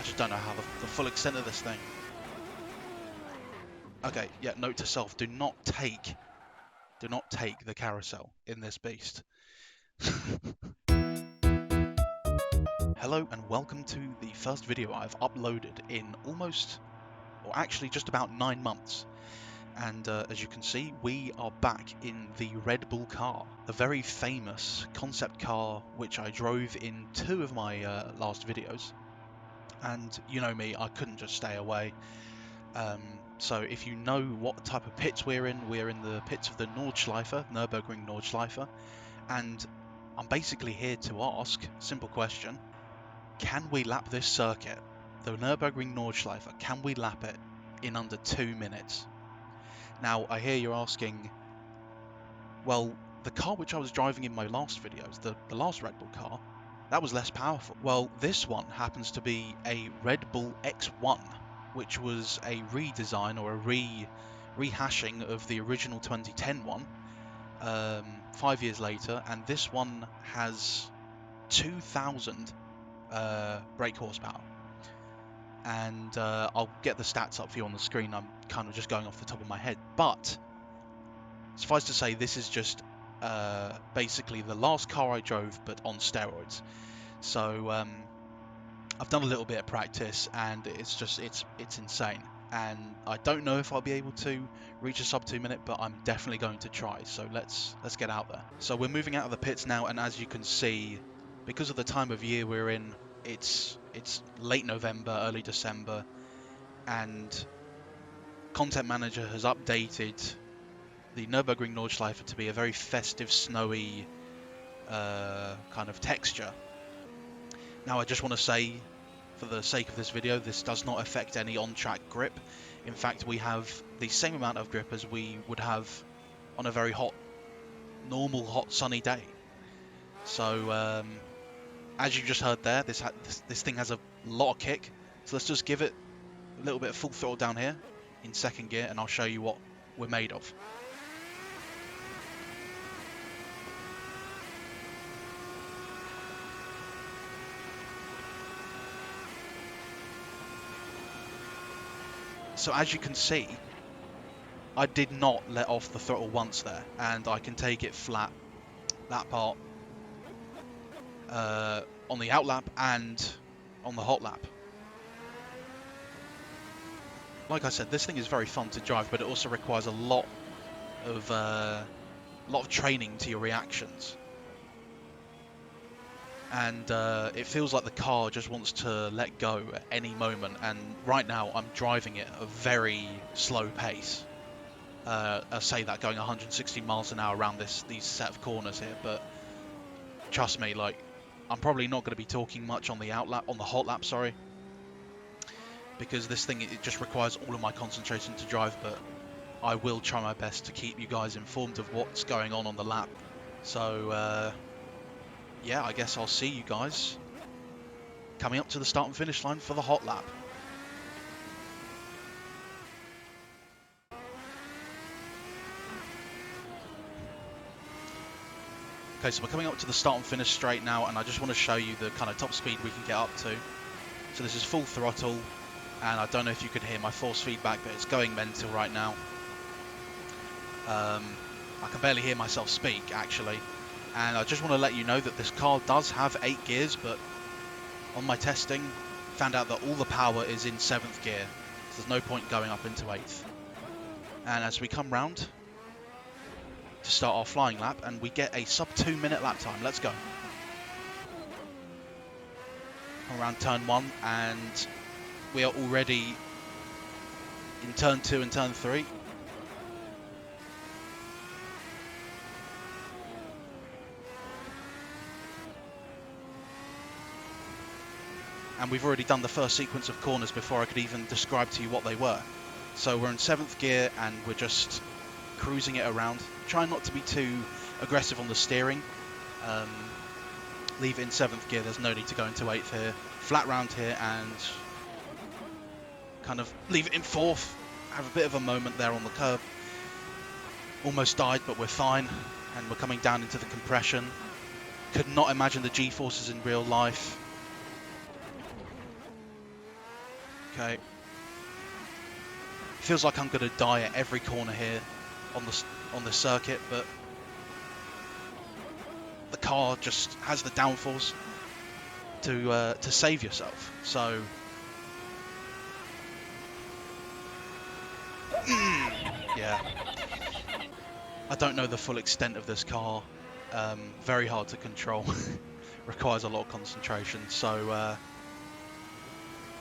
just don't know how the full extent of this thing. Okay, yeah, note to self, do not take the carousel in this beast. Hello and welcome to the first video I've uploaded in almost, or actually just about 9 months. And as you can see, we are back in the Red Bull car, the very famous concept car which I drove in 2 of my last videos. And you know me, I couldn't just stay away. So if you know what type of pits we're in the pits of the Nordschleife, Nürburgring Nordschleife, and I'm basically here to ask a simple question: can we lap this circuit, the Nürburgring Nordschleife? Can we lap it in under 2 minutes? Now I hear you're asking, well, the car which I was driving in my last videos, the last Red Bull car, that was less powerful. Well, this one happens to be a Red Bull X1, which was a redesign or a rehashing of the original 2010 one, 5 years later, and this one has 2,000 brake horsepower. And I'll get the stats up for you on the screen. I'm kind of just going off the top of my head, but suffice to say, this is just basically the last car I drove, but on steroids. So I've done a little bit of practice, and it's insane. And I don't know if I'll be able to reach a sub 2 minute, but I'm definitely going to try. So let's get out there. So we're moving out of the pits now, and as you can see, because of the time of year we're in, it's late November, early December, and Content Manager has updated the Nürburgring Nordschleife to be a very festive, snowy kind of texture. Now I just want to say, for the sake of this video, this does not affect any on-track grip. In fact, we have the same amount of grip as we would have on a very normal hot sunny day. So as you just heard there, this thing has a lot of kick. So let's just give it a little bit of full throttle down here in second gear, and I'll show you what we're made of. So as you can see, I did not let off the throttle once there, and I can take it flat, that part, on the outlap and on the hot lap. Like I said, this thing is very fun to drive, but it also requires a lot of training to your reactions. And it feels like the car just wants to let go at any moment, and right now I'm driving it at a very slow pace. I say that going 160 miles an hour around these set of corners here, but trust me, like, I'm probably not going to be talking much on the hot lap, sorry, because this thing, it just requires all of my concentration to drive, but I will try my best to keep you guys informed of what's going on the lap. So yeah, I guess I'll see you guys coming up to the start and finish line for the hot lap. Okay, so we're coming up to the start and finish straight now, and I just want to show you the kind of top speed we can get up to. So this is full throttle, and I don't know if you could hear my force feedback, but it's going mental right now. I can barely hear myself speak, actually. And I just want to let you know that this car does have 8 gears, but on my testing, found out that all the power is in 7th gear. So there's no point going up into 8th. And as we come round to start our flying lap, and we get a sub 2 minute lap time. Let's go. Around turn 1, and we are already in turn 2 and turn 3. And we've already done the first sequence of corners before I could even describe to you what they were. So we're in 7th gear, and we're just cruising it around. Try not to be too aggressive on the steering. Leave it in 7th gear, there's no need to go into 8th here. Flat round here, and kind of leave it in 4th. Have a bit of a moment there on the curb. Almost died, but we're fine. And we're coming down into the compression. Could not imagine the G-forces in real life. Okay. Feels like I'm going to die at every corner here on the circuit, but the car just has the downforce to save yourself. So yeah, I don't know the full extent of this car. Very hard to control. Requires a lot of concentration. So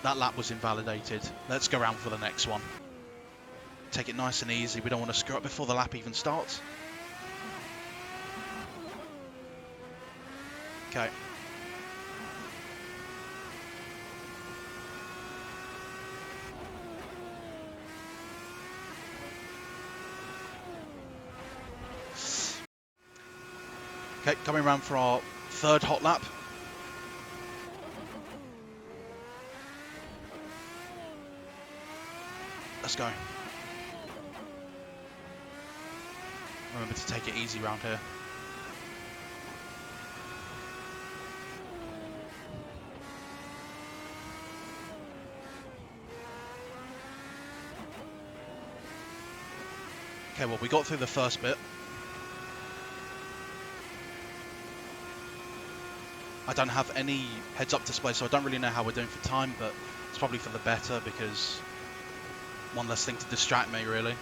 that lap was invalidated. Let's go around for the next one. Take it nice and easy. We don't want to screw up before the lap even starts. Okay. Okay, coming around for our third hot lap. Let's go. Remember to take it easy around here. Okay, well, we got through the first bit. I don't have any heads-up display, so I don't really know how we're doing for time, but it's probably for the better because one less thing to distract me, really.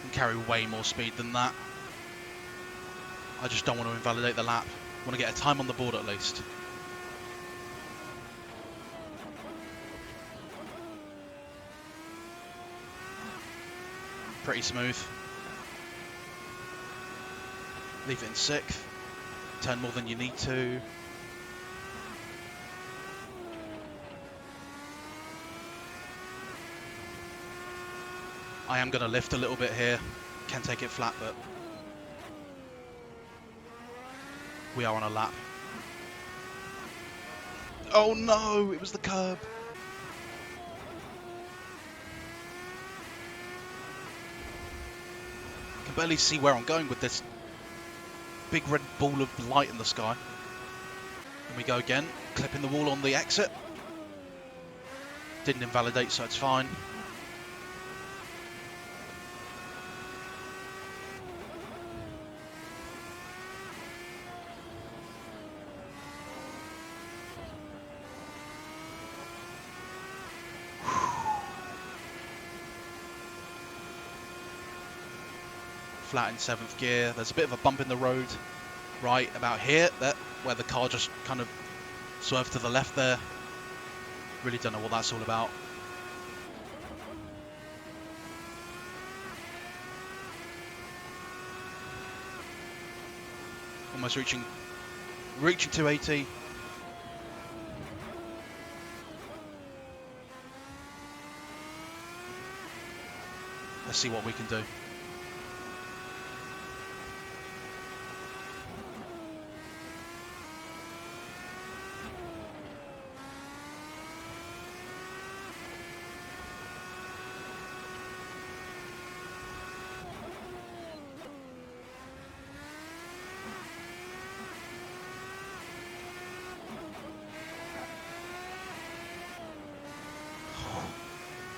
Can carry way more speed than that. I just don't want to invalidate the lap. I want to get a time on the board at least. Pretty smooth. Leave it in 6th. Turn more than you need to. I am going to lift a little bit here. Can take it flat, but we are on a lap. Oh no, it was the curb. I can barely see where I'm going with this big red ball of light in the sky. And we go again, clipping the wall on the exit. Didn't invalidate, so it's fine. Flat in 7th gear. There's a bit of a bump in the road right about here, where the car just kind of swerved to the left there. Really don't know what that's all about. Almost reaching 280. Let's see what we can do.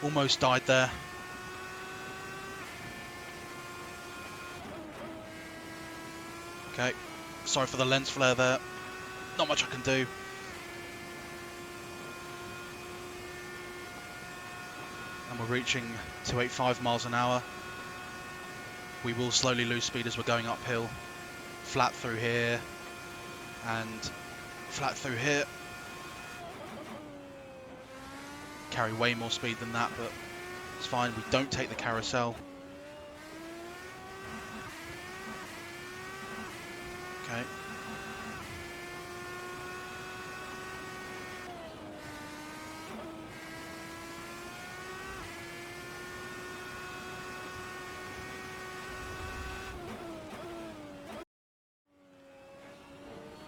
Almost died there. Okay, sorry for the lens flare there. Not much I can do. And we're reaching 285 miles an hour. We will slowly lose speed as we're going uphill. Flat through here and flat through here. Carry way more speed than that, but it's fine. We don't take the carousel. Okay.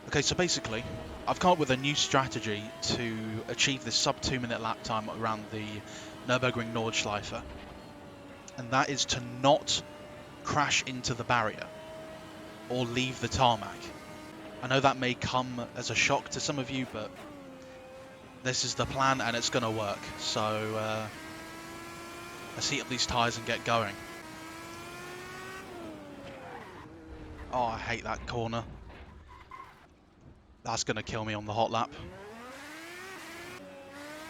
Okay, so basically, I've come up with a new strategy to achieve this sub 2-minute lap time around the Nürburgring Nordschleife, and that is to not crash into the barrier or leave the tarmac. I know that may come as a shock to some of you, but this is the plan and it's going to work. So let's heat up these tyres and get going. Oh, I hate that corner. That's going to kill me on the hot lap.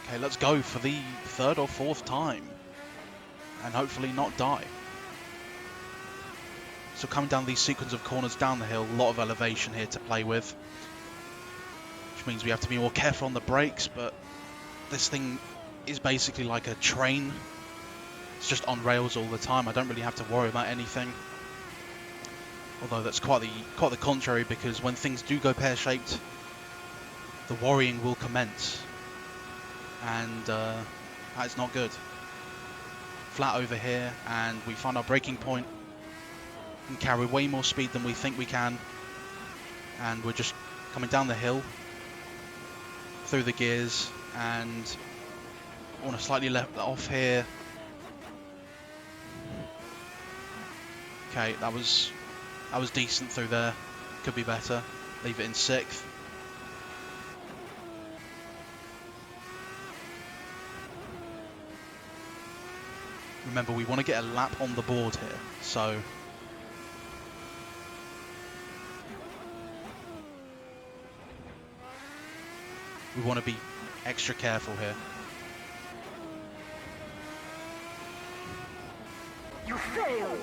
Okay, let's go for the third or fourth time. And hopefully not die. So coming down these sequence of corners down the hill, a lot of elevation here to play with. Which means we have to be more careful on the brakes, but this thing is basically like a train. It's just on rails all the time. I don't really have to worry about anything. Although that's quite the contrary, because when things do go pear-shaped, the worrying will commence. And that is not good. Flat over here, and we find our braking point. We can carry way more speed than we think we can. And we're just coming down the hill, through the gears, and I want to slightly left off here. Okay, that was decent through there. Could be better. Leave it in 6th. Remember, we want to get a lap on the board here, so we want to be extra careful here. You failed!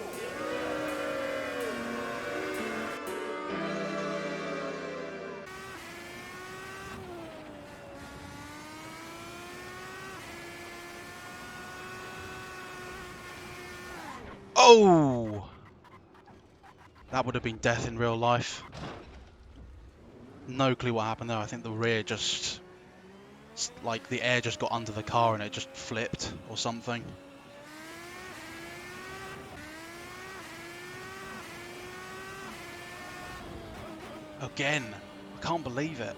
Oh! That would have been death in real life. No clue what happened there. I think the rear just, like the air just got under the car and it just flipped or something. Again, I can't believe it.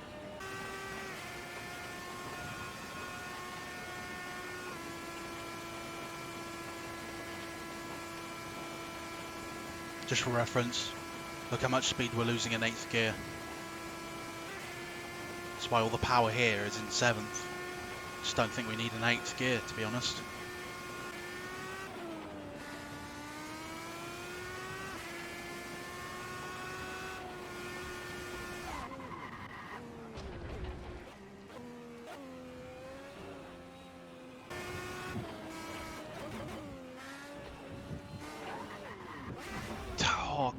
Just for reference, look how much speed we're losing in 8th gear. That's why all the power here is in 7th. Just don't think we need an 8th gear, to be honest. Oh.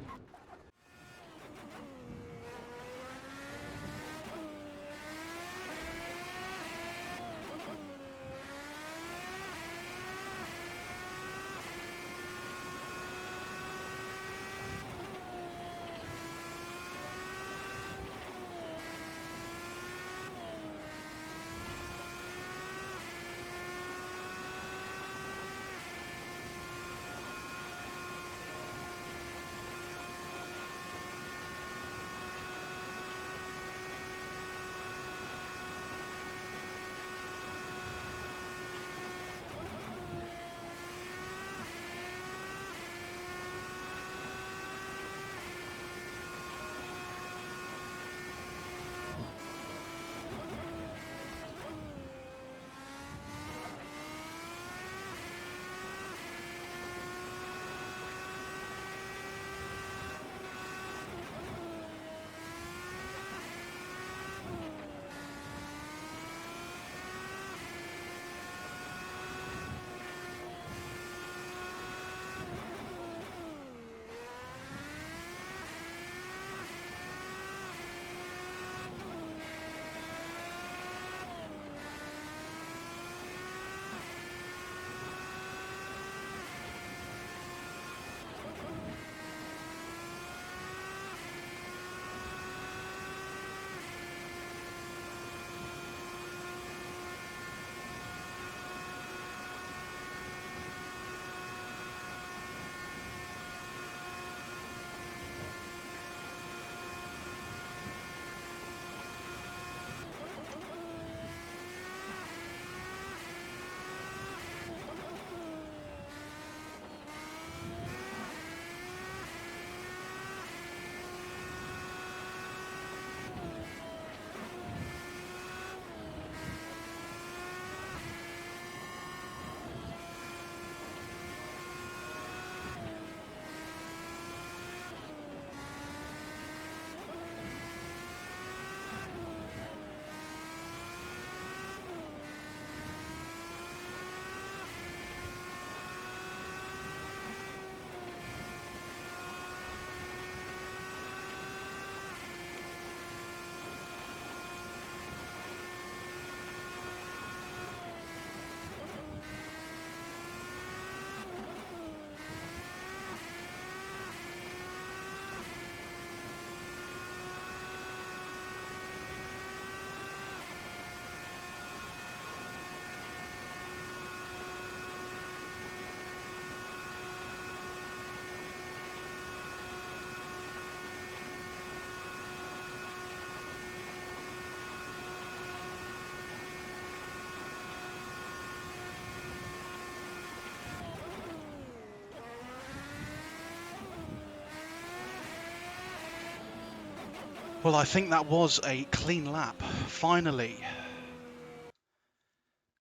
Well, I think that was a clean lap. Finally.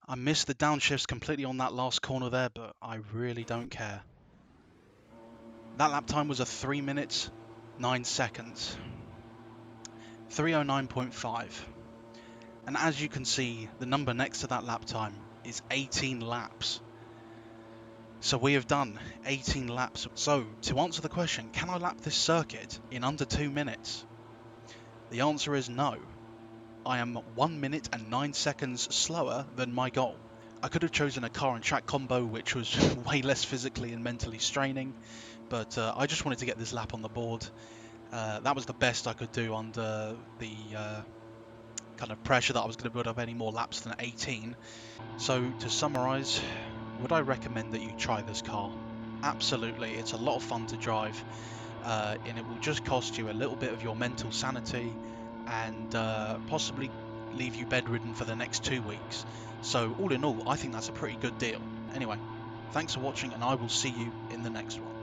I missed the downshifts completely on that last corner there, but I really don't care. That lap time was a 3 minutes, 9 seconds. 309.5. And as you can see, the number next to that lap time is 18 laps. So we have done 18 laps. So to answer the question, can I lap this circuit in under 2 minutes? The answer is no. I am 1 minute and 9 seconds slower than my goal. I could have chosen a car and track combo, which was way less physically and mentally straining, but I just wanted to get this lap on the board. That was the best I could do under the kind of pressure that I was going to build up any more laps than 18. So to summarise, would I recommend that you try this car? Absolutely, it's a lot of fun to drive, and it will just cost you a little bit of your mental sanity and possibly leave you bedridden for the next 2 weeks. So all in all, I think that's a pretty good deal. Anyway, thanks for watching, and I will see you in the next one.